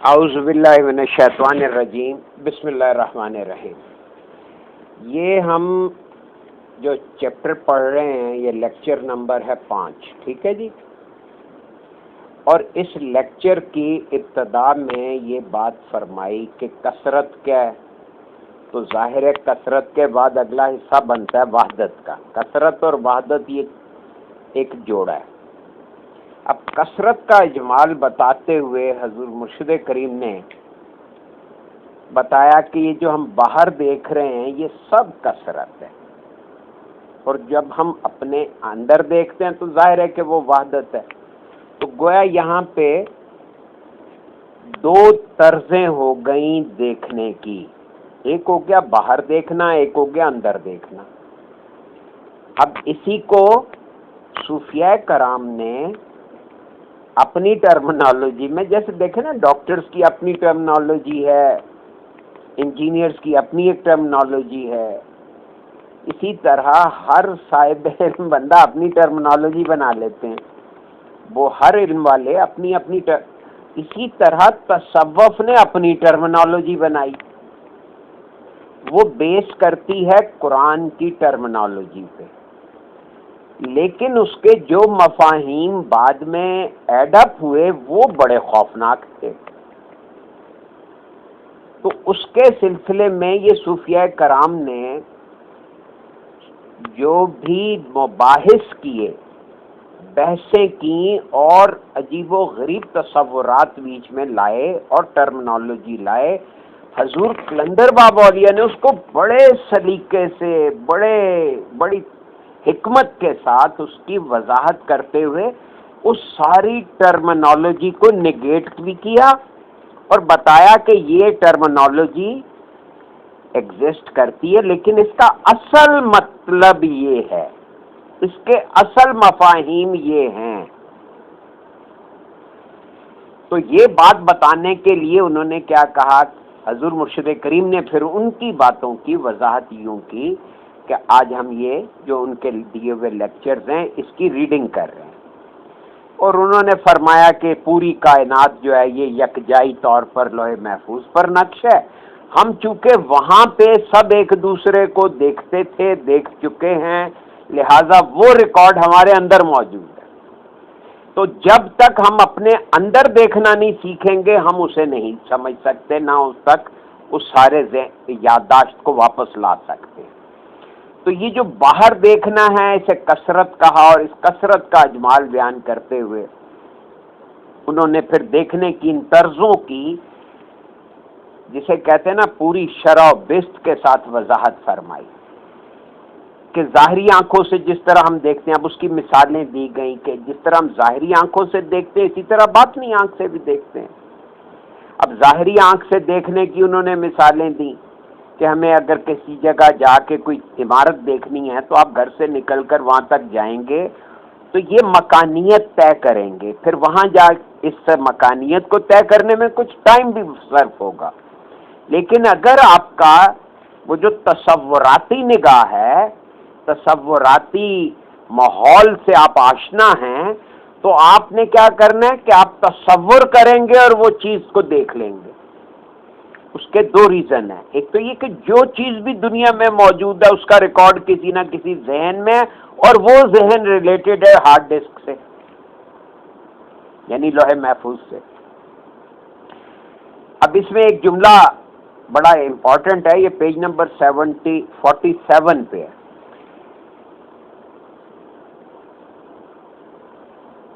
اعوذ باللہ من الشیطان الرجیم، بسم اللہ الرحمن الرحیم۔ یہ ہم جو چیپٹر پڑھ رہے ہیں یہ لیکچر نمبر ہے 5، ٹھیک ہے جی۔ اور اس لیکچر کی ابتدا میں یہ بات فرمائی کہ کثرت کیا ہے، تو ظاہر ہے کثرت کے بعد اگلا حصہ بنتا ہے وحدت کا۔ کثرت اور وحدت یہ ایک جوڑا ہے۔ اب کثرت کا اجمال بتاتے ہوئے حضور مرشد کریم نے بتایا کہ یہ جو ہم باہر دیکھ رہے ہیں یہ سب کثرت ہے، اور جب ہم اپنے اندر دیکھتے ہیں تو ظاہر ہے کہ وہ وحدت ہے۔ تو گویا یہاں پہ دو طرزیں ہو گئیں دیکھنے کی، ایک ہو گیا باہر دیکھنا، ایک ہو گیا اندر دیکھنا۔ اب اسی کو صوفیاء کرام نے اپنی ٹرمنالوجی میں، جیسے دیکھیں نا ڈاکٹرز کی اپنی ٹرمنالوجی ہے، انجینئرز کی اپنی ایک ٹرمنالوجی ہے، اسی طرح ہر صاحب علم بندہ اپنی ٹرمنالوجی بنا لیتے ہیں، وہ ہر علم والے اپنی اسی طرح تصوف نے اپنی ٹرمنالوجی بنائی، وہ بیس کرتی ہے قرآن کی ٹرمنالوجی پہ، لیکن اس کے جو مفاہیم بعد میں ایڈ اپ ہوئے وہ بڑے خوفناک تھے۔ تو اس کے سلسلے میں یہ صوفیاء کرام نے جو بھی مباحث کیے، بحثیں کی، اور عجیب و غریب تصورات بیچ میں لائے اور ٹرمنالوجی لائے، حضور قلندر بابا اولیاء نے اس کو بڑے سلیقے سے، بڑی حکمت کے ساتھ اس کی وضاحت کرتے ہوئے اس ساری ٹرمنالوجی کو نگیٹ بھی کیا اور بتایا کہ یہ ٹرمنالوجی ایگزسٹ کرتی ہے، لیکن اس کا اصل مطلب یہ ہے، اس کے اصل مفاہیم یہ ہیں۔ تو یہ بات بتانے کے لیے انہوں نے کیا کہا، حضور مرشد کریم نے پھر ان کی باتوں کی وضاحت یوں کی کہ آج ہم یہ جو ان کے دیے ہوئے لیکچرز ہیں اس کی ریڈنگ کر رہے ہیں، اور انہوں نے فرمایا کہ پوری کائنات جو ہے یہ یکجائی طور پر لوح محفوظ پر نقش ہے۔ ہم چونکہ وہاں پہ سب ایک دوسرے کو دیکھتے تھے، دیکھ چکے ہیں، لہٰذا وہ ریکارڈ ہمارے اندر موجود ہے۔ تو جب تک ہم اپنے اندر دیکھنا نہیں سیکھیں گے ہم اسے نہیں سمجھ سکتے، نہ اس تک اس سارے یادداشت کو واپس لا سکتے۔ تو یہ جو باہر دیکھنا ہے اسے کثرت کہا، اور اس کثرت کا اجمال بیان کرتے ہوئے انہوں نے پھر دیکھنے کی ان طرزوں کی، جسے کہتے ہیں نا پوری شرح و بست کے ساتھ وضاحت فرمائی کہ ظاہری آنکھوں سے جس طرح ہم دیکھتے ہیں، اب اس کی مثالیں دی گئیں کہ جس طرح ہم ظاہری آنکھوں سے دیکھتے ہیں اسی طرح باطنی آنکھ سے بھی دیکھتے ہیں۔ اب ظاہری آنکھ سے دیکھنے کی انہوں نے مثالیں دیں کہ ہمیں اگر کسی جگہ جا کے کوئی عمارت دیکھنی ہے تو آپ گھر سے نکل کر وہاں تک جائیں گے تو یہ مکانیت طے کریں گے، پھر وہاں جا اس مکانیت کو طے کرنے میں کچھ ٹائم بھی صرف ہوگا، لیکن اگر آپ کا وہ جو تصوراتی نگاہ ہے، تصوراتی ماحول سے آپ آشنا ہیں، تو آپ نے کیا کرنا ہے کہ آپ تصور کریں گے اور وہ چیز کو دیکھ لیں گے۔ اس کے دو ریزن ہیں، ایک تو یہ کہ جو چیز بھی دنیا میں موجود ہے اس کا ریکارڈ کسی نہ کسی ذہن میں، اور وہ ذہن ریلیٹڈ ہے ہارڈ ڈسک سے، یعنی لوح محفوظ سے۔ اب اس میں ایک جملہ بڑا امپورٹنٹ ہے، یہ پیج نمبر 47 پہ ہے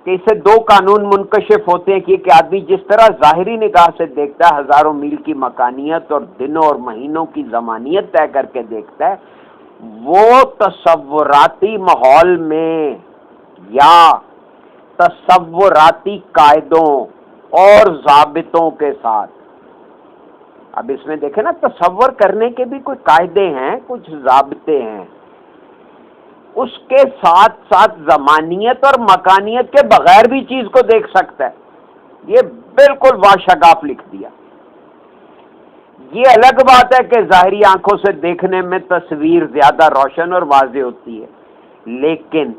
کہ اسے دو قانون منکشف ہوتے ہیں کہ آدمی جس طرح ظاہری نگاہ سے دیکھتا ہے، ہزاروں میل کی مکانیت اور دنوں اور مہینوں کی زمانیت طے کر کے دیکھتا ہے، وہ تصوراتی ماحول میں یا تصوراتی قاعدوں اور ضابطوں کے ساتھ، اب اس میں دیکھیں نا تصور کرنے کے بھی کوئی قاعدے ہیں، کچھ ضابطے ہیں، اس کے ساتھ ساتھ زمانیت اور مکانیت کے بغیر بھی چیز کو دیکھ سکتا ہے۔ یہ بالکل واشگاف لکھ دیا۔ یہ الگ بات ہے کہ ظاہری آنکھوں سے دیکھنے میں تصویر زیادہ روشن اور واضح ہوتی ہے، لیکن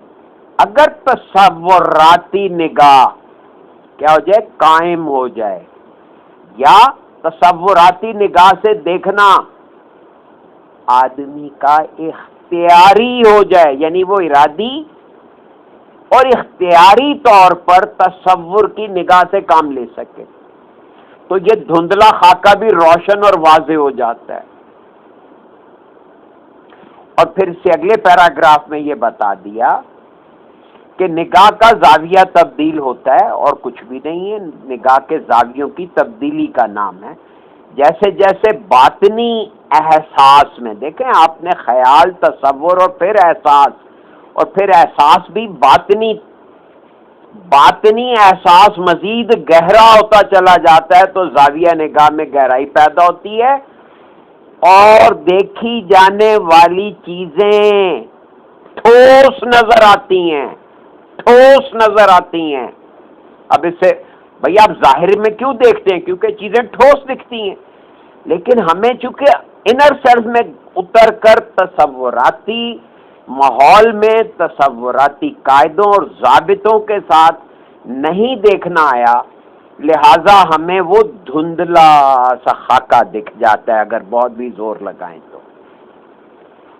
اگر تصوراتی نگاہ کیا ہو جائے، قائم ہو جائے، یا تصوراتی نگاہ سے دیکھنا آدمی کا اختیاری ہو جائے، یعنی وہ ارادی اور اختیاری طور پر تصور کی نگاہ سے کام لے سکے، تو یہ دھندلا خاکہ بھی روشن اور واضح ہو جاتا ہے۔ اور پھر سے اگلے پیراگراف میں یہ بتا دیا کہ نگاہ کا زاویہ تبدیل ہوتا ہے اور کچھ بھی نہیں ہے، نگاہ کے زاویوں کی تبدیلی کا نام ہے۔ جیسے جیسے باطنی احساس میں، دیکھیں آپ نے خیال، تصور اور پھر احساس، اور پھر احساس بھی باطنی احساس مزید گہرا ہوتا چلا جاتا ہے تو زاویہ نگاہ میں گہرائی پیدا ہوتی ہے اور دیکھی جانے والی چیزیں ٹھوس نظر آتی ہیں، ٹھوس نظر آتی ہیں۔ اب اس سے بھئی آپ ظاہر میں کیوں دیکھتے ہیں؟ کیونکہ چیزیں ٹھوس دکھتی ہیں، لیکن ہمیں چونکہ انر سیلف میں اتر کر تصوراتی ماحول میں تصوراتی قاعدوں اور ضابطوں کے ساتھ نہیں دیکھنا آیا، لہذا ہمیں وہ دھندلا سا خاکہ دکھ جاتا ہے اگر بہت بھی زور لگائیں تو،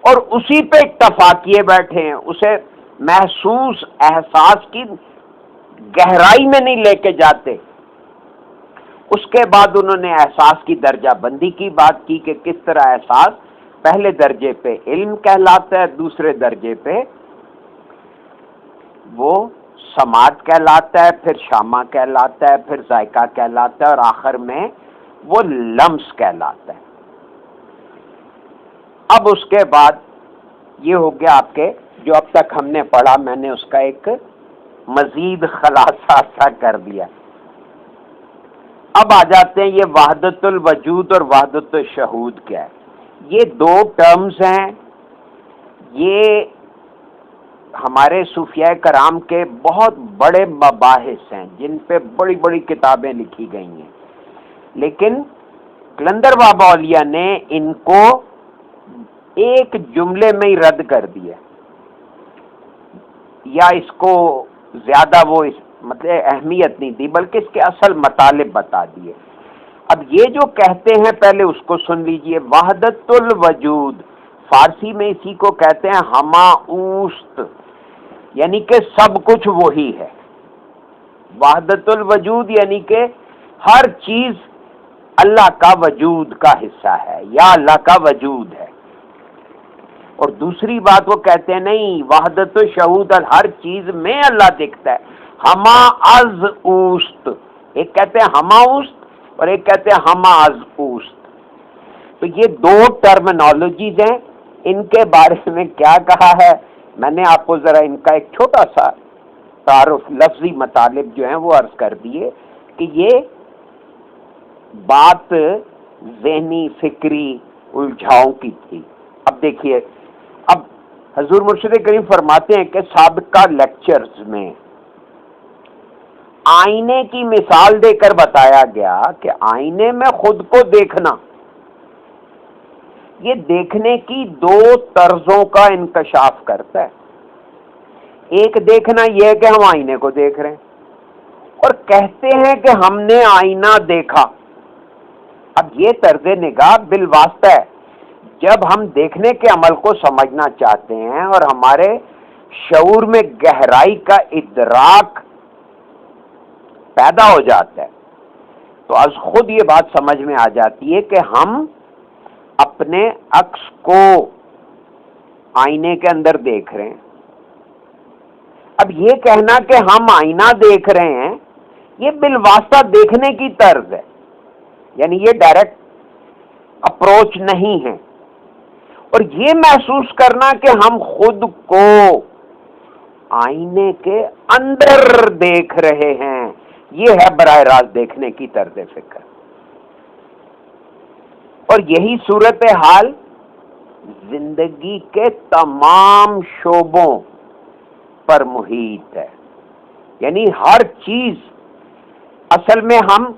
اور اسی پہ اکتفا کیے بیٹھے ہیں، اسے محسوس احساس کی گہرائی میں نہیں لے کے جاتے۔ اس کے بعد انہوں نے احساس کی درجہ بندی کی بات کی کہ کس طرح احساس پہلے درجے پہ علم کہلاتا ہے، دوسرے درجے پہ وہ سماعت کہلاتا ہے، پھر شامہ کہلاتا ہے، پھر ذائقہ کہلاتا ہے، اور آخر میں وہ لمس کہلاتا ہے۔ اب اس کے بعد یہ ہو گیا آپ کے جو اب تک ہم نے پڑھا، میں نے اس کا ایک مزید خلاصہ سا کر دیا۔ اب آ جاتے ہیں یہ وحدت الوجود اور وحدت الشہود کیا ہے۔ یہ دو ٹرمز ہیں، یہ ہمارے صوفیاء کرام کے بہت بڑے مباحث ہیں جن پہ بڑی بڑی کتابیں لکھی گئی ہیں، لیکن قلندر بابا اولیاء نے ان کو ایک جملے میں ہی رد کر دیا، یا اس کو زیادہ وہ مطلب اہمیت نہیں دی، بلکہ اس کے اصل مطالب بتا دیے۔ اب یہ جو کہتے ہیں پہلے اس کو سن لیجئے، وحدت الوجود فارسی میں اسی کو کہتے ہیں ہما اوست، یعنی کہ سب کچھ وہی ہے۔ وحدت الوجود یعنی کہ ہر چیز اللہ کا وجود کا حصہ ہے یا اللہ کا وجود ہے۔ اور دوسری بات وہ کہتے ہیں نہیں، وحدت الشہود ہر چیز میں اللہ دکھتا ہے، ہما از اوست، ایک کہتے ہیں ہما اوست اور ایک کہتے ہیں ہما از اوست۔ تو یہ دو ٹرمینالوجیز ہیں، ان کے بارے میں کیا کہا ہے میں نے آپ کو ذرا ان کا ایک چھوٹا سا تعارف، لفظی مطالب جو ہیں وہ عرض کر دیے کہ یہ بات ذہنی فکری الجھاؤں کی تھی۔ اب دیکھیے، اب حضور مرشد کریم فرماتے ہیں کہ سابقہ لیکچرز میں آئینے کی مثال دے کر بتایا گیا کہ آئینے میں خود کو دیکھنا، یہ دیکھنے کی دو طرزوں کا انکشاف کرتا ہے۔ ایک دیکھنا یہ ہے کہ ہم آئینے کو دیکھ رہے ہیں اور کہتے ہیں کہ ہم نے آئینہ دیکھا۔ اب یہ طرز نگاہ بالواسطہ ہے، جب ہم دیکھنے کے عمل کو سمجھنا چاہتے ہیں اور ہمارے شعور میں گہرائی کا ادراک پیدا ہو جاتا ہے تو از خود یہ بات سمجھ میں آ جاتی ہے کہ ہم اپنے عکس کو آئینے کے اندر دیکھ رہے ہیں۔ اب یہ کہنا کہ ہم آئینہ دیکھ رہے ہیں، یہ بالواسطہ دیکھنے کی طرز ہے، یعنی یہ ڈائریکٹ اپروچ نہیں ہے۔ اور یہ محسوس کرنا کہ ہم خود کو آئینے کے اندر دیکھ رہے ہیں، یہ ہے براہ راست دیکھنے کی طرز فکر۔ اور یہی صورتحال زندگی کے تمام شعبوں پر محیط ہے، یعنی ہر چیز اصل میں ہم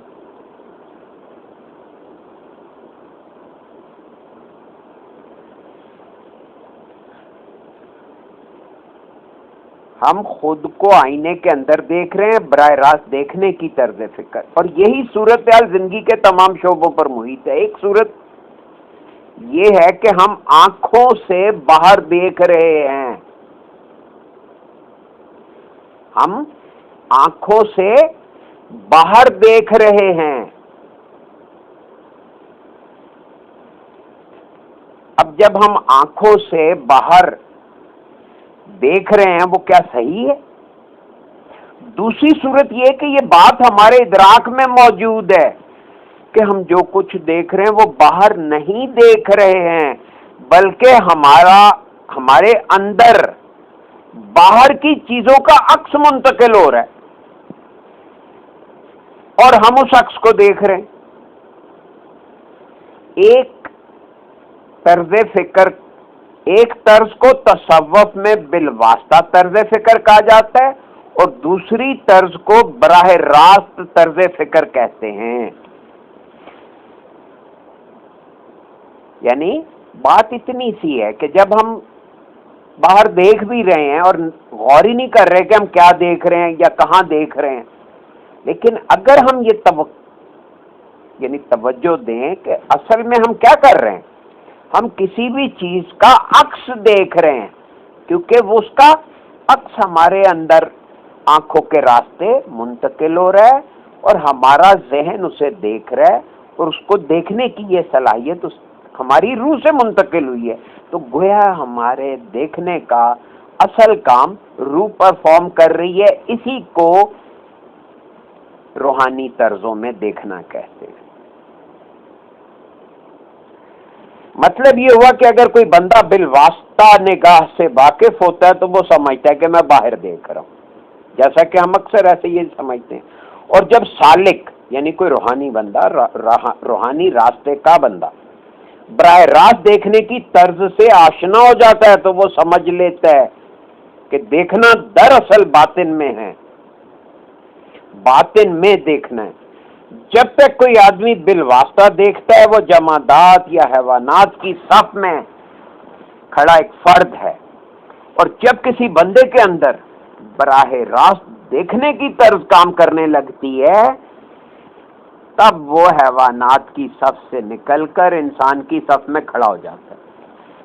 ہم خود کو آئینے کے اندر دیکھ رہے ہیں، براہ راست دیکھنے کی طرز فکر، اور یہی صورتحال زندگی کے تمام شعبوں پر محیط ہے۔ ایک صورت یہ ہے کہ ہم آنکھوں سے باہر دیکھ رہے ہیں، ہم آنکھوں سے باہر دیکھ رہے ہیں۔ اب جب ہم آنکھوں سے باہر دیکھ رہے ہیں، وہ کیا صحیح ہے؟ دوسری صورت یہ کہ یہ بات ہمارے ادراک میں موجود ہے کہ ہم جو کچھ دیکھ رہے ہیں وہ باہر نہیں دیکھ رہے ہیں، بلکہ ہمارے اندر باہر کی چیزوں کا عکس منتقل ہو رہا ہے اور ہم اس عکس کو دیکھ رہے ہیں۔ ایک طرز کو تصوف میں بالواسطہ طرز فکر کہا جاتا ہے، اور دوسری طرز کو براہ راست طرز فکر کہتے ہیں۔ یعنی بات اتنی سی ہے کہ جب ہم باہر دیکھ بھی رہے ہیں اور غور ہی نہیں کر رہے کہ ہم کیا دیکھ رہے ہیں یا کہاں دیکھ رہے ہیں، لیکن اگر ہم یہ توجہ دیں کہ اصل میں ہم کیا کر رہے ہیں، ہم کسی بھی چیز کا عکس دیکھ رہے ہیں، کیونکہ وہ اس کا عکس ہمارے اندر آنکھوں کے راستے منتقل ہو رہا ہے اور ہمارا ذہن اسے دیکھ رہا ہے، اور اس کو دیکھنے کی یہ صلاحیت ہماری روح سے منتقل ہوئی ہے، تو گویا ہمارے دیکھنے کا اصل کام روح پرفارم کر رہی ہے۔ اسی کو روحانی طرزوں میں دیکھنا کہتے ہیں۔ مطلب یہ ہوا کہ اگر کوئی بندہ بالواسطہ نگاہ سے واقف ہوتا ہے تو وہ سمجھتا ہے کہ میں باہر دیکھ رہا ہوں، جیسا کہ ہم اکثر ایسے یہ سمجھتے ہیں۔ اور جب سالک یعنی کوئی روحانی بندہ، روحانی راستے کا بندہ براہ راست دیکھنے کی طرز سے آشنا ہو جاتا ہے تو وہ سمجھ لیتا ہے کہ دیکھنا دراصل باطن میں ہے، باطن میں دیکھنا ہے۔ جب تک کوئی آدمی بالواسطہ دیکھتا ہے وہ جمادات یا حیوانات کی صف میں کھڑا ایک فرد ہے، اور جب کسی بندے کے اندر براہ راست دیکھنے کی طرز کام کرنے لگتی ہے تب وہ حیوانات کی صف سے نکل کر انسان کی صف میں کھڑا ہو جاتا ہے۔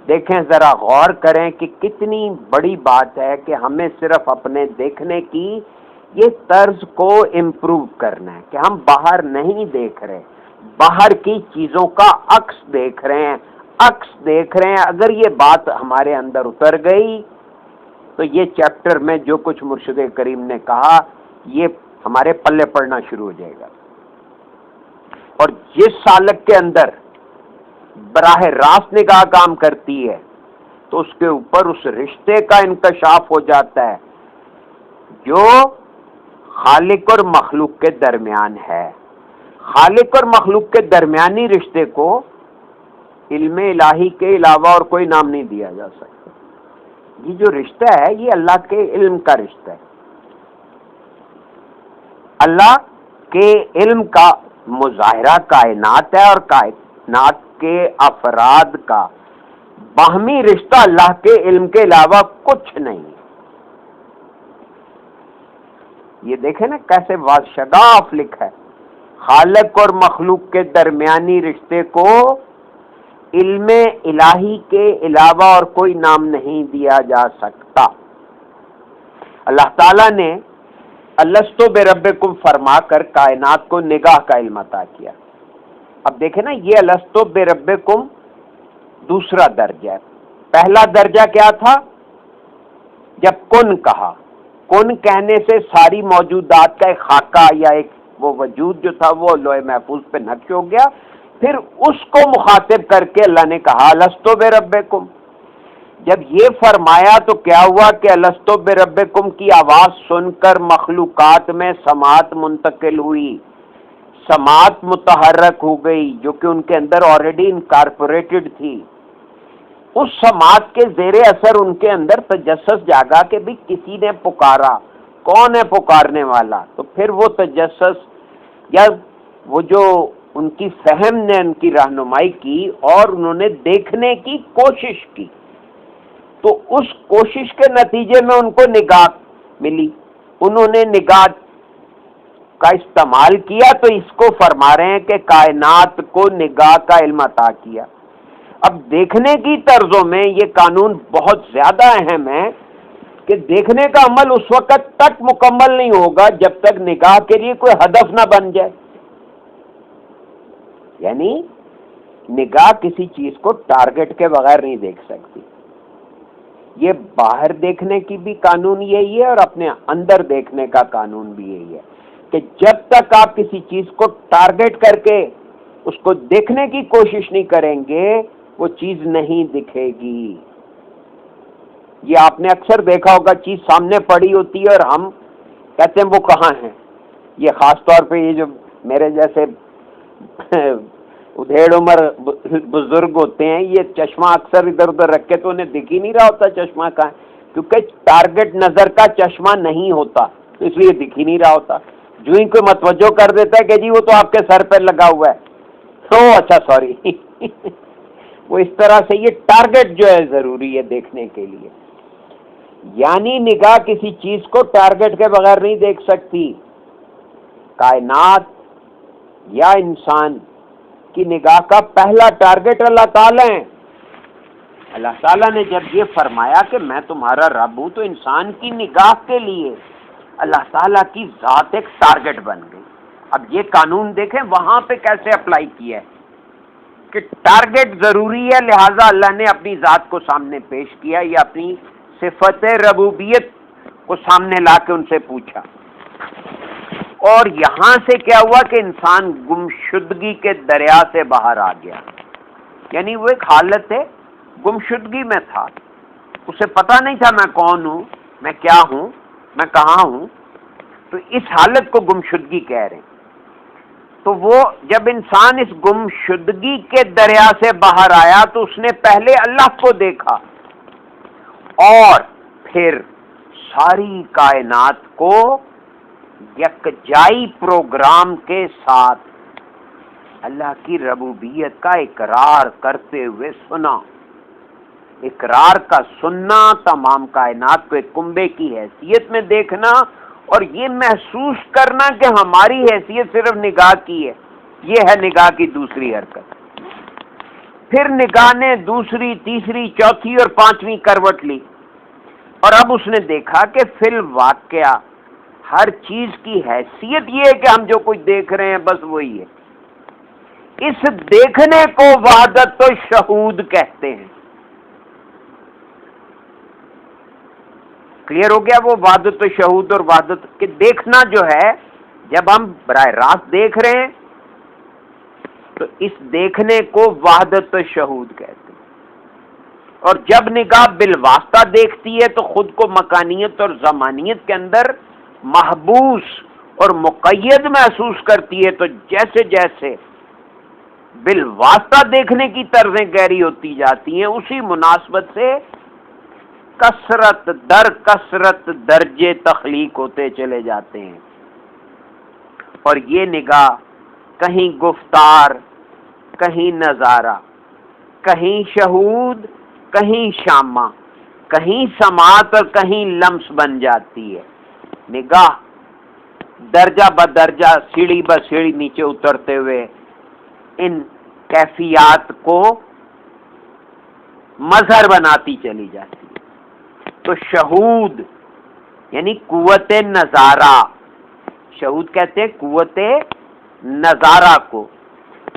دیکھیں، ذرا غور کریں کہ کتنی بڑی بات ہے کہ ہمیں صرف اپنے دیکھنے کی یہ طرز کو امپروو کرنا ہے کہ ہم باہر نہیں دیکھ رہے، باہر کی چیزوں کا عکس دیکھ رہے ہیں۔ اگر یہ بات ہمارے اندر اتر گئی تو یہ چیپٹر میں جو کچھ مرشد کریم نے کہا یہ ہمارے پلے پڑنا شروع ہو جائے گا۔ اور جس سالک کے اندر براہ راست نگاہ کام کرتی ہے تو اس کے اوپر اس رشتے کا انکشاف ہو جاتا ہے جو خالق اور مخلوق کے درمیان ہے۔ خالق اور مخلوق کے درمیانی رشتے کو علم الہی کے علاوہ اور کوئی نام نہیں دیا جا سکتا۔ یہ جو رشتہ ہے یہ اللہ کے علم کا رشتہ ہے، اللہ کے علم کا مظاہرہ کائنات ہے، اور کائنات کے افراد کا باہمی رشتہ اللہ کے علم کے علاوہ کچھ نہیں۔ یہ دیکھیں نا کیسے شگاف لکھا ہے، خالق اور مخلوق کے درمیانی رشتے کو علم الہی کے علاوہ اور کوئی نام نہیں دیا جا سکتا۔ اللہ تعالیٰ نے الستو بربکم فرما کر کائنات کو نگاہ کا علم عطا کیا۔ اب دیکھیں نا، یہ الستو بربکم دوسرا درجہ ہے۔ پہلا درجہ کیا تھا؟ جب کن کہا، کن کہنے سے ساری موجودات کا ایک خاکہ یا ایک وہ وجود جو تھا وہ لوح محفوظ پہ نقش ہو گیا۔ پھر اس کو مخاطب کر کے اللہ نے کہا الستو بربکم۔ جب یہ فرمایا تو کیا ہوا کہ الستو بربکم کی آواز سن کر مخلوقات میں سماعت منتقل ہوئی، سماعت متحرک ہو گئی جو کہ ان کے اندر آلریڈی انکارپوریٹڈ تھی۔ اس سماعت کے زیر اثر ان کے اندر تجسس جاگا کہ بھی کسی نے پکارا، کون ہے پکارنے والا؟ تو پھر وہ تجسس یا وہ جو ان کی فہم نے ان کی رہنمائی کی اور انہوں نے دیکھنے کی کوشش کی، تو اس کوشش کے نتیجے میں ان کو نگاہ ملی، انہوں نے نگاہ کا استعمال کیا، تو اس کو فرما رہے ہیں کہ کائنات کو نگاہ کا علم عطا کیا۔ اب دیکھنے کی طرزوں میں یہ قانون بہت زیادہ اہم ہے کہ دیکھنے کا عمل اس وقت تک مکمل نہیں ہوگا جب تک نگاہ کے لیے کوئی ہدف نہ بن جائے۔ یعنی نگاہ کسی چیز کو ٹارگٹ کے بغیر نہیں دیکھ سکتی۔ یہ باہر دیکھنے کی بھی قانون یہی ہے اور اپنے اندر دیکھنے کا قانون بھی یہی ہے کہ جب تک آپ کسی چیز کو ٹارگٹ کر کے اس کو دیکھنے کی کوشش نہیں کریں گے وہ چیز نہیں دکھے گی۔ یہ آپ نے اکثر دیکھا ہوگا، چیز سامنے پڑی ہوتی ہے اور ہم کہتے ہیں وہ کہاں ہے۔ یہ خاص طور پہ یہ جو میرے جیسے ادھیڑ عمر بزرگ ہوتے ہیں، یہ چشمہ اکثر ادھر ادھر رکھ کے تو انہیں دکھ ہی نہیں رہا ہوتا چشمہ کہاں ہے، کیونکہ ٹارگٹ نظر کا چشمہ نہیں ہوتا، اس لیے دکھ ہی نہیں رہا ہوتا۔ جو ہی کوئی متوجہ کر دیتا ہے کہ جی وہ تو آپ کے سر پہ لگا ہوا ہے، اچھا سوری وہ اس طرح سے یہ ٹارگٹ جو ہے ضروری ہے دیکھنے کے لیے۔ یعنی نگاہ کسی چیز کو ٹارگٹ کے بغیر نہیں دیکھ سکتی۔ کائنات یا انسان کی نگاہ کا پہلا ٹارگٹ اللہ تعالیٰ ہے۔ اللہ تعالیٰ نے جب یہ فرمایا کہ میں تمہارا رب ہوں تو انسان کی نگاہ کے لیے اللہ تعالیٰ کی ذات ایک ٹارگٹ بن گئی۔ اب یہ قانون دیکھیں وہاں پہ کیسے اپلائی کیا ہے کہ ٹارگٹ ضروری ہے، لہذا اللہ نے اپنی ذات کو سامنے پیش کیا یا اپنی صفت ربوبیت کو سامنے لا کے ان سے پوچھا۔ اور یہاں سے کیا ہوا کہ انسان گمشدگی کے دریا سے باہر آ گیا، یعنی وہ ایک حالت ہے گمشدگی میں تھا، اسے پتہ نہیں تھا میں کون ہوں، میں کیا ہوں، میں کہاں ہوں، تو اس حالت کو گمشدگی کہہ رہے ہیں۔ تو وہ جب انسان اس گمشدگی کے دریا سے باہر آیا تو اس نے پہلے اللہ کو دیکھا اور پھر ساری کائنات کو یکجائی پروگرام کے ساتھ اللہ کی ربوبیت کا اقرار کرتے ہوئے سنا۔ اقرار کا سننا، تمام کائنات کو ایک کنبے کی حیثیت میں دیکھنا اور یہ محسوس کرنا کہ ہماری حیثیت صرف نگاہ کی ہے، یہ ہے نگاہ کی دوسری حرکت۔ پھر نگاہ نے دوسری، تیسری، چوتھی اور پانچویں کروٹ لی اور اب اس نے دیکھا کہ فی الواقعہ ہر چیز کی حیثیت یہ ہے کہ ہم جو کچھ دیکھ رہے ہیں بس وہی ہے۔ اس دیکھنے کو وحدت شہود کہتے ہیں۔ کلیئر ہو گیا؟ وہ وحدت شہود اور وحدت کہ دیکھنا جو ہے، جب ہم براہ راست دیکھ رہے ہیں تو اس دیکھنے کو وحدت شہود کہتے ہیں، اور جب نگاہ بالواسطہ دیکھتی ہے تو خود کو مکانیت اور زمانیت کے اندر محبوس اور مقید محسوس کرتی ہے، تو جیسے جیسے بالواسطہ دیکھنے کی طرزیں گہری ہوتی جاتی ہیں اسی مناسبت سے کثرت در کثرت درجے تخلیق ہوتے چلے جاتے ہیں، اور یہ نگاہ کہیں گفتار، کہیں نظارہ، کہیں شہود، کہیں شامہ، کہیں سماعت اور کہیں لمس بن جاتی ہے۔ نگاہ درجہ بدرجہ، سیڑھی بسیڑھی نیچے اترتے ہوئے ان کیفیات کو مظہر بناتی چلی جاتی ہے۔ تو شہود یعنی قوت نظارہ، شہود کہتے ہیں قوت نظارہ کو،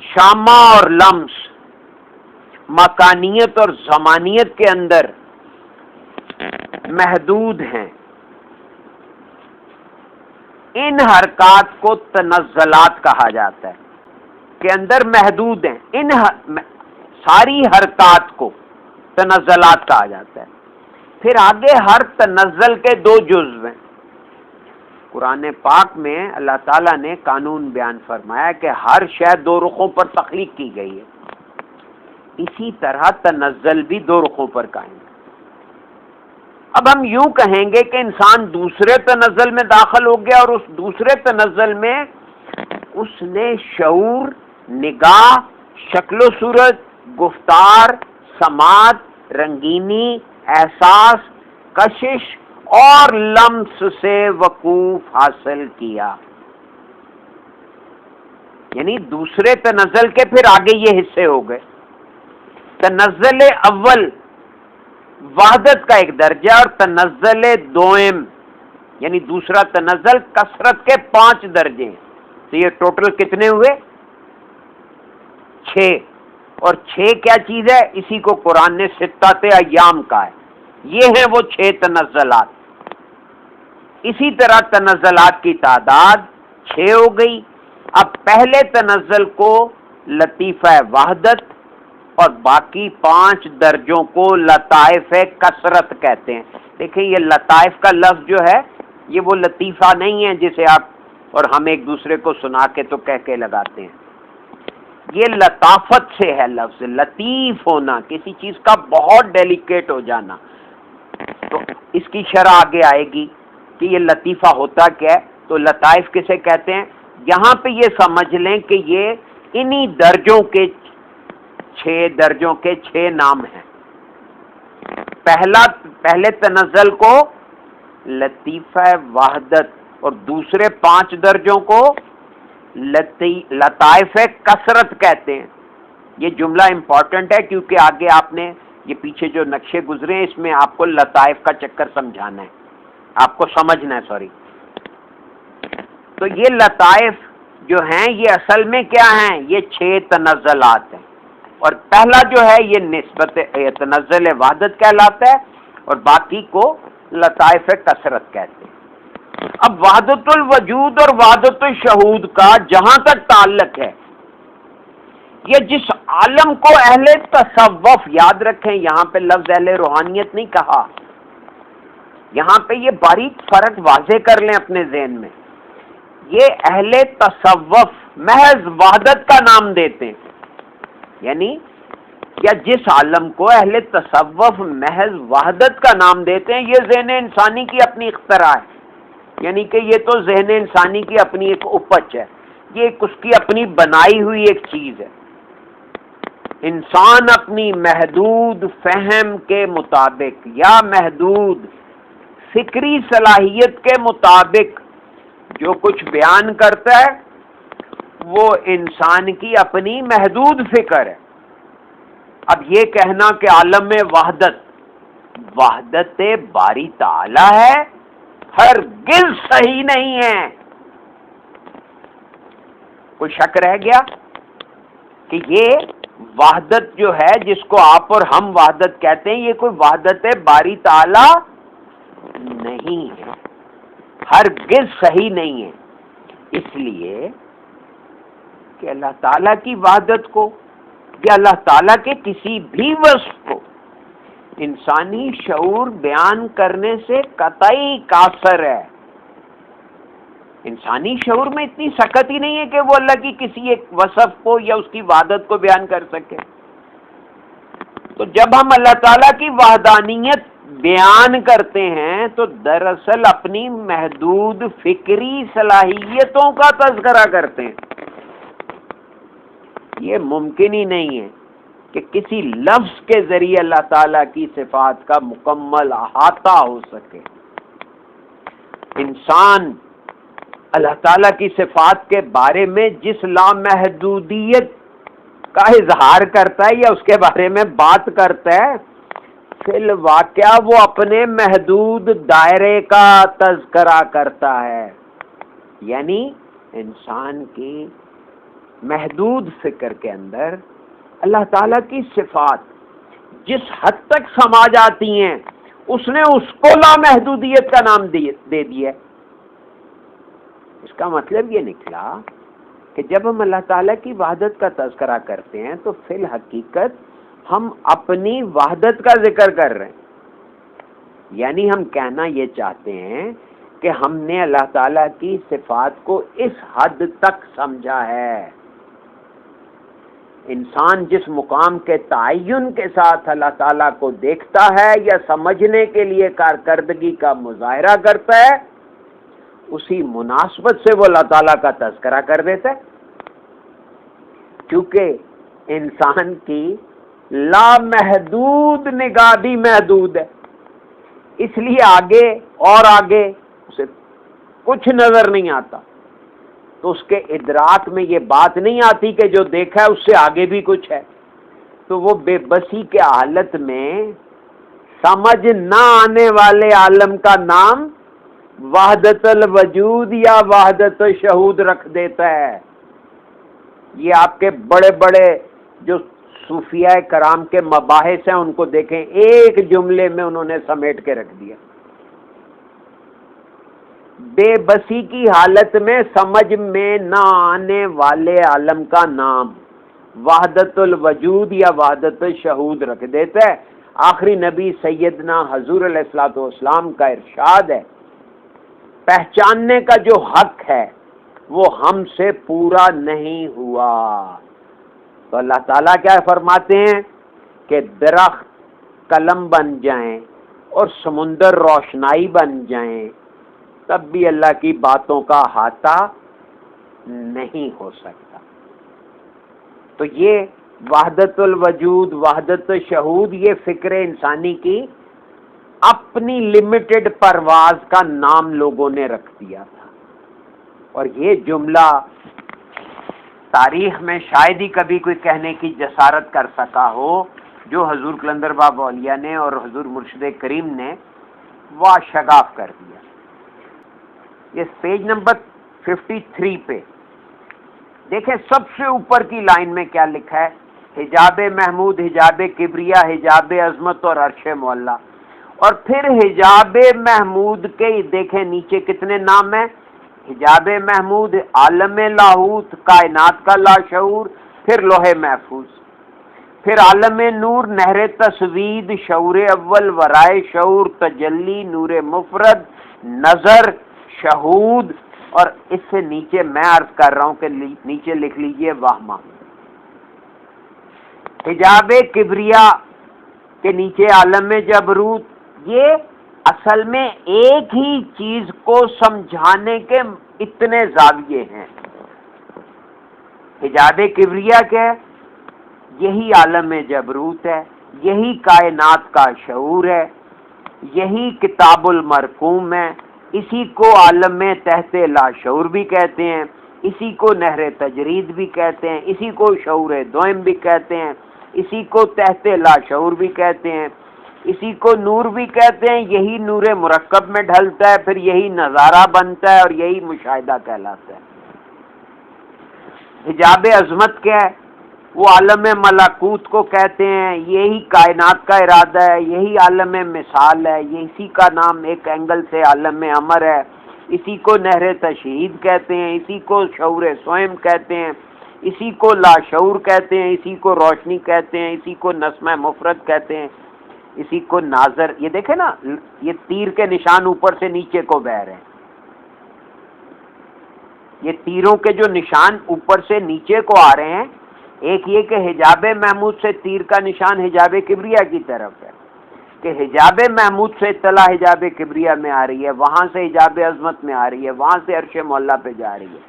شامہ اور لمس مکانیت اور زمانیت کے اندر محدود ہیں، ان حرکات کو تنزلات کہا جاتا ہے کہ اندر محدود ہیں، ان ساری حرکات کو تنزلات کہا جاتا ہے۔ پھر آگے ہر تنزل کے دو جزو ہیں۔ قرآن پاک میں اللہ تعالیٰ نے قانون بیان فرمایا کہ ہر شے دو رخوں پر تخلیق کی گئی ہے، اسی طرح تنزل بھی دو رخوں پر قائم ہے۔ اب ہم یوں کہیں گے کہ انسان دوسرے تنزل میں داخل ہو گیا اور اس دوسرے تنزل میں اس نے شعور، نگاہ، شکل و صورت، گفتار، سماعت، رنگینی، احساس، کشش اور لمس سے وقوف حاصل کیا. یعنی دوسرے تنزل کے پھر آگے یہ حصے ہو گئے. تنزل اول وحدت کا ایک درجہ اور تنزل دوئم یعنی دوسرا تنزل کثرت کے 5 درجے ہیں. تو یہ ٹوٹل کتنے ہوئے؟ 6. اور 6 کیا چیز ہے؟ اسی کو قرآن نے ستۃ ایام کہا ہے. یہ ہیں وہ 6 تنزلات. اسی طرح تنزلات کی تعداد 6 ہو گئی. اب پہلے تنزل کو لطیفہ وحدت اور باقی 5 درجوں کو لطائف کثرت کہتے ہیں. دیکھیں یہ لطائف کا لفظ جو ہے یہ وہ لطیفہ نہیں ہے جسے آپ اور ہم ایک دوسرے کو سنا کے تو کہہ کے لگاتے ہیں. یہ لطافت سے ہے لفظ. لطیف ہونا، کسی چیز کا بہت ڈیلیکیٹ ہو جانا. تو اس کی شرح آگے آئے گی کہ یہ لطیفہ ہوتا کیا ہے. تو لطائف کسے کہتے ہیں؟ یہاں پہ یہ سمجھ لیں کہ یہ انہی درجوں کے 6 درجوں کے 6 نام ہیں. پہلے تنزل کو لطیفہ وحدت اور دوسرے 5 درجوں کو لطائف کثرت کہتے ہیں. یہ جملہ امپورٹنٹ ہے کیونکہ آگے آپ نے یہ پیچھے جو نقشے گزرے ہیں اس میں آپ کو لطائف کا چکر سمجھانا ہے، آپ کو سمجھنا ہے. سوری. تو یہ لطائف جو ہیں یہ اصل میں کیا ہیں؟ یہ 6 تنزلات ہیں. اور پہلا جو ہے یہ نسبت تنزل وحدت کہلاتا ہے اور باقی کو لطائف کثرت کہتے ہیں. اب وحدت الوجود اور وحدت الشہود کا جہاں تک تعلق ہے، یہ جس عالم کو اہل تصوف، یاد رکھیں یہاں پہ لفظ اہل روحانیت نہیں کہا، یہاں پہ یہ باریک فرق واضح کر لیں اپنے ذہن میں. یہ اہل تصوف محض وحدت کا نام دیتے ہیں. یعنی یا جس عالم کو اہل تصوف محض وحدت کا نام دیتے ہیں، یہ ذہن انسانی کی اپنی اختراع ہے. یعنی کہ یہ تو ذہن انسانی کی اپنی ایک اپج ہے، یہ ایک اس کی اپنی بنائی ہوئی ایک چیز ہے. انسان اپنی محدود فہم کے مطابق یا محدود فکری صلاحیت کے مطابق جو کچھ بیان کرتا ہے وہ انسان کی اپنی محدود فکر ہے. اب یہ کہنا کہ عالم میں وحدت باری تعالی ہے، ہرگز صحیح نہیں ہے. کوئی شک رہ گیا کہ یہ وحدت جو ہے جس کو آپ اور ہم وحدت کہتے ہیں، یہ کوئی وحدت باری تعالی نہیں ہے، ہرگز صحیح نہیں ہے. اس لیے کہ اللہ تعالیٰ کی وحدت کو یا اللہ تعالیٰ کے کسی بھی وصف کو انسانی شعور بیان کرنے سے قطعی قاصر ہے. انسانی شعور میں اتنی سخت ہی نہیں ہے کہ وہ اللہ کی کسی ایک وصف کو یا اس کی وحدت کو بیان کر سکے. تو جب ہم اللہ تعالیٰ کی وحدانیت بیان کرتے ہیں تو دراصل اپنی محدود فکری صلاحیتوں کا تذکرہ کرتے ہیں. یہ ممکن ہی نہیں ہے کہ کسی لفظ کے ذریعے اللہ تعالیٰ کی صفات کا مکمل احاطہ ہو سکے. انسان اللہ تعالیٰ کی صفات کے بارے میں جس لامحدودیت کا اظہار کرتا ہے یا اس کے بارے میں بات کرتا ہے، فی الواقعہ وہ اپنے محدود دائرے کا تذکرہ کرتا ہے. یعنی انسان کی محدود فکر کے اندر اللہ تعالیٰ کی صفات جس حد تک سما جاتی ہیں اس نے اس کو لامحدودیت کا نام دے دیا. اس کا مطلب یہ نکلا کہ جب ہم اللہ تعالیٰ کی وحدت کا تذکرہ کرتے ہیں تو فی الحقیقت ہم اپنی وحدت کا ذکر کر رہے ہیں. یعنی ہم کہنا یہ چاہتے ہیں کہ ہم نے اللہ تعالیٰ کی صفات کو اس حد تک سمجھا ہے. انسان جس مقام کے تعین کے ساتھ اللہ تعالیٰ کو دیکھتا ہے یا سمجھنے کے لیے کارکردگی کا مظاہرہ کرتا ہے، اسی مناسبت سے وہ اللہ تعالیٰ کا تذکرہ کر دیتا ہے. کیونکہ انسان کی لامحدود نگاہ بھی محدود ہے. اس لیے آگے اور آگے اسے کچھ نظر نہیں آتا، تو اس کے ادراک میں یہ بات نہیں آتی کہ جو دیکھا ہے اس سے آگے بھی کچھ ہے، تو وہ بے بسی کے حالت میں سمجھ نہ آنے والے عالم کا نام وحدت الوجود یا وحدت الشہود رکھ دیتا ہے۔ یہ آپ کے بڑے بڑے جو صوفیاء کرام کے مباحث ہیں ان کو دیکھیں، ایک جملے میں انہوں نے سمیٹ کے رکھ دیا۔ بے بسی کی حالت میں سمجھ میں نہ آنے والے عالم کا نام وحدت الوجود یا وحدت الشہود رکھ دیتا ہے۔ آخری نبی سیدنا حضور علیہ الصلوۃ والسلام کا ارشاد ہے، پہچاننے کا جو حق ہے وہ ہم سے پورا نہیں ہوا۔ تو اللہ تعالیٰ کیا فرماتے ہیں کہ درخت قلم بن جائیں اور سمندر روشنائی بن جائیں، تب بھی اللہ کی باتوں کا احاطہ نہیں ہو سکتا۔ تو یہ وحدت الوجود، وحدت الشہود، یہ فکر انسانی کی اپنی لمیٹڈ پرواز کا نام لوگوں نے رکھ دیا تھا، اور یہ جملہ تاریخ میں شاید ہی کبھی کوئی کہنے کی جسارت کر سکا ہو جو حضور قلندر بابا اولیاء نے اور حضور مرشد کریم نے واشگاف کر دیا۔ یہ پیج نمبر 53 پہ دیکھیں، سب سے اوپر کی لائن میں کیا لکھا ہے؟ حجاب محمود، حجاب کبریا، حجاب عظمت اور عرش معلیٰ۔ اور پھر حجاب محمود کے دیکھیں نیچے کتنے نام ہیں؟ حجاب محمود، عالم لاہوت، کائنات کا لاشعور، پھر لوح محفوظ، پھر عالم نور، نہر تصوید، شعور اول، ورائے شعور، تجلی، نور مفرد، نظر، شہود، اور اس سے نیچے میں عرض کر رہا ہوں کہ نیچے لکھ لیجئے وہمہ۔ حجاب کبریا کے نیچے عالم جبروت۔ یہ اصل میں ایک ہی چیز کو سمجھانے کے اتنے زاویے ہیں۔ حجاب کبریا کیا ہے؟ یہی عالم جبروت ہے، یہی کائنات کا شعور ہے، یہی کتاب المرقوم ہے، اسی کو عالم تحت لاشعور بھی کہتے ہیں، اسی کو نہر تجرید بھی کہتے ہیں، اسی کو شعور دوئم بھی کہتے ہیں، اسی کو تحت لاشعور بھی کہتے ہیں، اسی کو نور بھی کہتے ہیں۔ یہی نور مرکب میں ڈھلتا ہے، پھر یہی نظارہ بنتا ہے اور یہی مشاہدہ کہلاتا ہے۔ حجاب عظمت کیا ہے؟ وہ عالم ملکوت کو کہتے ہیں، یہی کائنات کا ارادہ ہے، یہی عالم مثال ہے، یہ اسی کا نام ایک اینگل سے عالم امر ہے، اسی کو نہر تشہید کہتے ہیں، اسی کو شعور سوئم کہتے ہیں، اسی کو لاشعور کہتے ہیں، اسی کو روشنی کہتے ہیں، اسی کو نسمہ مفرد کہتے ہیں، اسی کو ناظر۔ یہ دیکھیں نا، یہ تیر کے نشان اوپر سے نیچے کو بہ رہے ہیں، یہ تیروں کے جو نشان اوپر سے نیچے کو آ رہے ہیں، ایک یہ کہ حجاب محمود سے تیر کا نشان حجاب کبریا کی طرف ہے، کہ حجاب محمود سے اطلاع حجاب کبریا میں آ رہی ہے، وہاں سے حجاب عظمت میں آ رہی ہے، وہاں سے عرش معلیٰ پہ جا رہی ہے۔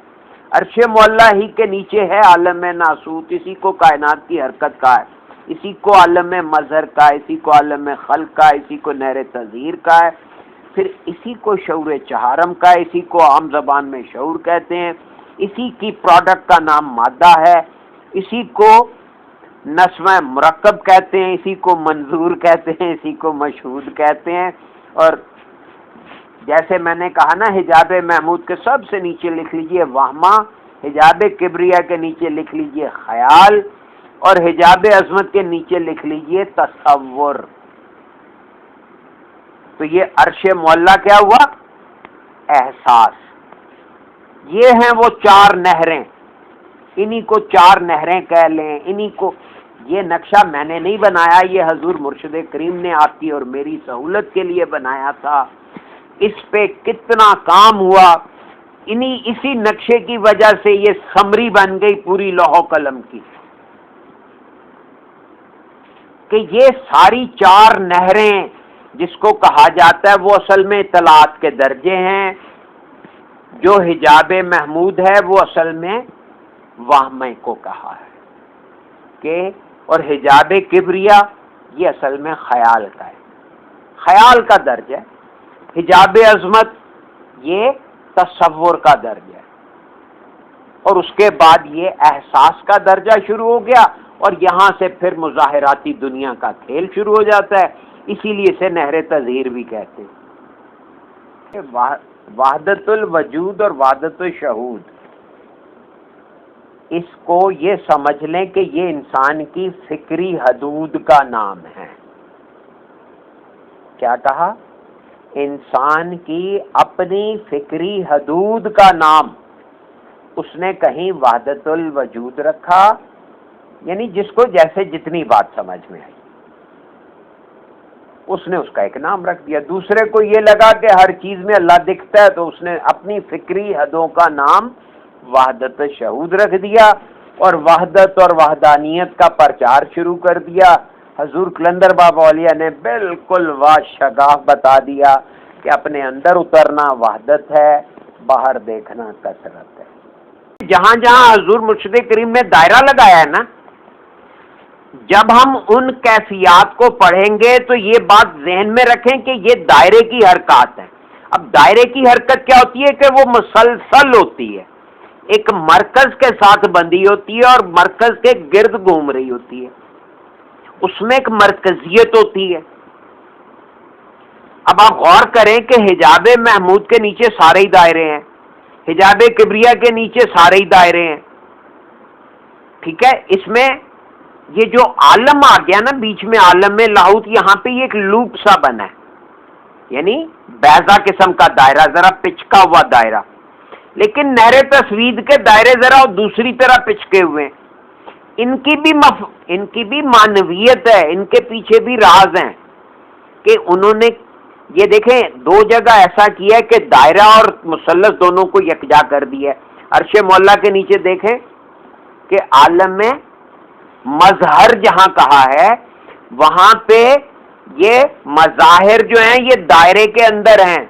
عرش معلیٰ ہی کے نیچے ہے عالم ناسوت، اسی کو کائنات کی حرکت کا ہے، اسی کو عالم مظہر کا ہے، اسی کو عالم خلق کا ہے، اسی کو نہر تظہیر کا ہے، پھر اسی کو شعور چہارم کا ہے، اسی کو عام زبان میں شعور کہتے ہیں، اسی کی پروڈکٹ کا نام مادہ ہے، اسی کو نسمہ مرکب کہتے ہیں، اسی کو منظور کہتے ہیں، اسی کو مشہود کہتے ہیں۔ اور جیسے میں نے کہا نا، حجاب محمود کے سب سے نیچے لکھ لیجئے وہمہ، حجاب کبریا کے نیچے لکھ لیجئے خیال، اور حجاب عظمت کے نیچے لکھ لیجئے تصور۔ تو یہ عرش معلیٰ کیا ہوا؟ احساس۔ یہ ہیں وہ چار نہریں، انہی کو چار نہریں کہہ لیں، انہی کو۔ یہ نقشہ میں نے نہیں بنایا، یہ حضور مرشد کریم نے آپ کی اور میری سہولت کے لیے بنایا تھا۔ اس پہ کتنا کام ہوا، اسی نقشے کی وجہ سے یہ سمری بن گئی پوری لوح و قلم کی، کہ یہ ساری چار نہریں جس کو کہا جاتا ہے وہ اصل میں اطلاعات کے درجے ہیں۔ جو حجاب محمود ہے وہ اصل میں وہمہ کو کہا ہے کہ، اور حجاب کبریا یہ اصل میں خیال کا ہے۔ خیال کا درج ہے، حجاب عظمت یہ تصور کا درج ہے، اور اس کے بعد یہ احساس کا درجہ شروع ہو گیا، اور یہاں سے پھر مظاہراتی دنیا کا کھیل شروع ہو جاتا ہے۔ اسی لیے اسے نہر تظہیر بھی کہتے ہیں۔ وحدت الوجود اور وحدت الشہود، اس کو یہ سمجھ لیں کہ یہ انسان کی فکری حدود کا نام ہے۔ کیا کہا؟ انسان کی اپنی فکری حدود کا نام، اس نے کہیں وحدت الوجود رکھا، یعنی جس کو جیسے جتنی بات سمجھ میں آئی اس نے اس کا ایک نام رکھ دیا۔ دوسرے کو یہ لگا کہ ہر چیز میں اللہ دکھتا ہے، تو اس نے اپنی فکری حدوں کا نام وحدت شہود رکھ دیا، اور وحدت اور وحدانیت کا پرچار شروع کر دیا۔ حضور قلندر بابا اولیاء نے بالکل واشگاف بتا دیا کہ اپنے اندر اترنا وحدت ہے، باہر دیکھنا کثرت ہے۔ جہاں جہاں حضور مرشد کریم نے دائرہ لگایا ہے نا، جب ہم ان کیفیات کو پڑھیں گے تو یہ بات ذہن میں رکھیں کہ یہ دائرے کی حرکات ہیں۔ اب دائرے کی حرکت کیا ہوتی ہے کہ وہ مسلسل ہوتی ہے، ایک مرکز کے ساتھ بندھی ہوتی ہے اور مرکز کے گرد گھوم رہی ہوتی ہے، اس میں ایک مرکزیت ہوتی ہے۔ اب آپ غور کریں کہ حجاب محمود کے نیچے سارے ہی دائرے ہیں، حجاب کبریہ کے نیچے سارے ہی دائرے ہیں، ٹھیک ہے؟ اس میں یہ جو عالم آ گیا نا بیچ میں، عالم میں لاہوت، یہاں پہ یہ ایک لوپ سا بنا ہے، یعنی بیضا قسم کا دائرہ، ذرا پچکا ہوا دائرہ، لیکن نہر تسوید کے دائرے ذرا دوسری طرح پچکے ہوئے ہیں۔ ان کی بھی معنویت ہے، ان کے پیچھے بھی راز ہیں کہ انہوں نے یہ دیکھیں دو جگہ ایسا کیا ہے کہ دائرہ اور مثلث دونوں کو یکجا کر دیا ہے۔ عرش مولا کے نیچے دیکھیں کہ عالم میں مظہر جہاں کہا ہے وہاں پہ یہ مظاہر جو ہیں یہ دائرے کے اندر ہیں،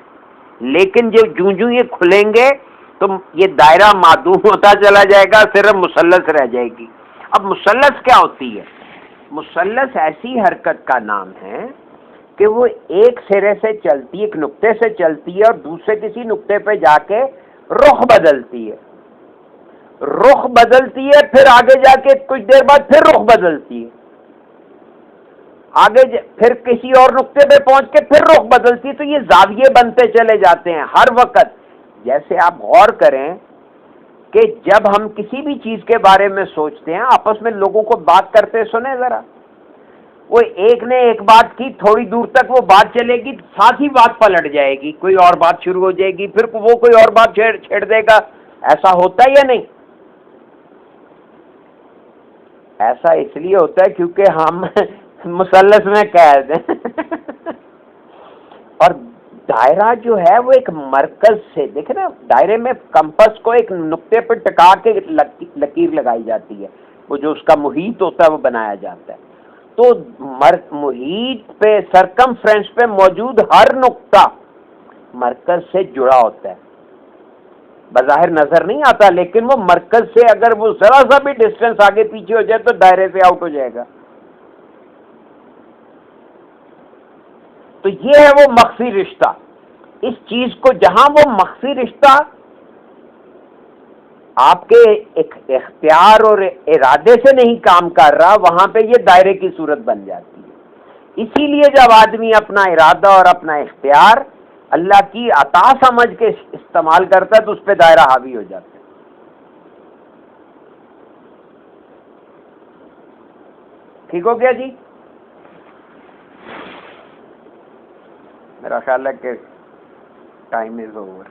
لیکن جو جوں یہ کھلیں گے تو یہ دائرہ معدوم ہوتا چلا جائے گا، صرف مثلث رہ جائے گی۔ اب مثلث کیا ہوتی ہے؟ مثلث ایسی حرکت کا نام ہے کہ وہ ایک سرے سے چلتی ہے، ایک نقطے سے چلتی ہے اور دوسرے کسی نقطے پہ جا کے رخ بدلتی ہے، رخ بدلتی ہے، پھر آگے جا کے کچھ دیر بعد پھر رخ بدلتی ہے، آگے پھر کسی اور نقطے پہ پہنچ کے پھر رخ بدلتی ہے، تو یہ زاویے بنتے چلے جاتے ہیں ہر وقت۔ جیسے آپ غور کریں کہ جب ہم کسی بھی چیز کے بارے میں سوچتے ہیں، آپس میں لوگوں کو بات کرتے سنیں ذرا، وہ ایک نے ایک بات کی، تھوڑی دور تک وہ بات چلے گی، ساتھ ہی بات پلٹ جائے گی، کوئی اور بات شروع ہو جائے گی، پھر وہ کوئی اور بات چھیڑ دے گا۔ ایسا ہوتا ہے یا نہیں؟ ایسا اس لیے ہوتا ہے کیونکہ ہم مثلث میں قید ہیں اور دائرہ جو ہے وہ ایک مرکز سے، دیکھیں نا دائرے میں کمپس کو ایک نقطے پہ ٹکا کے لکیر لگائی جاتی ہے، وہ جو اس کا محیط ہوتا ہے وہ بنایا جاتا ہے، تو محیط پہ سرکمفرنس پہ موجود ہر نقطہ مرکز سے جڑا ہوتا ہے، بظاہر نظر نہیں آتا، لیکن وہ مرکز سے اگر وہ ذرا سا بھی ڈسٹینس آگے پیچھے ہو جائے تو دائرے سے آؤٹ ہو جائے گا۔ تو یہ ہے وہ مخفی رشتہ، اس چیز کو جہاں وہ مخفی رشتہ آپ کے اختیار اور ارادے سے نہیں کام کر رہا، وہاں پہ یہ دائرے کی صورت بن جاتی ہے۔ اسی لیے جب آدمی اپنا ارادہ اور اپنا اختیار اللہ کی عطا سمجھ کے استعمال کرتا ہے تو اس پہ دائرہ حاوی ہو جاتا ہے۔ ٹھیک ہو گیا جی؟ میرا خیال ہے کہ ٹائم از اوور۔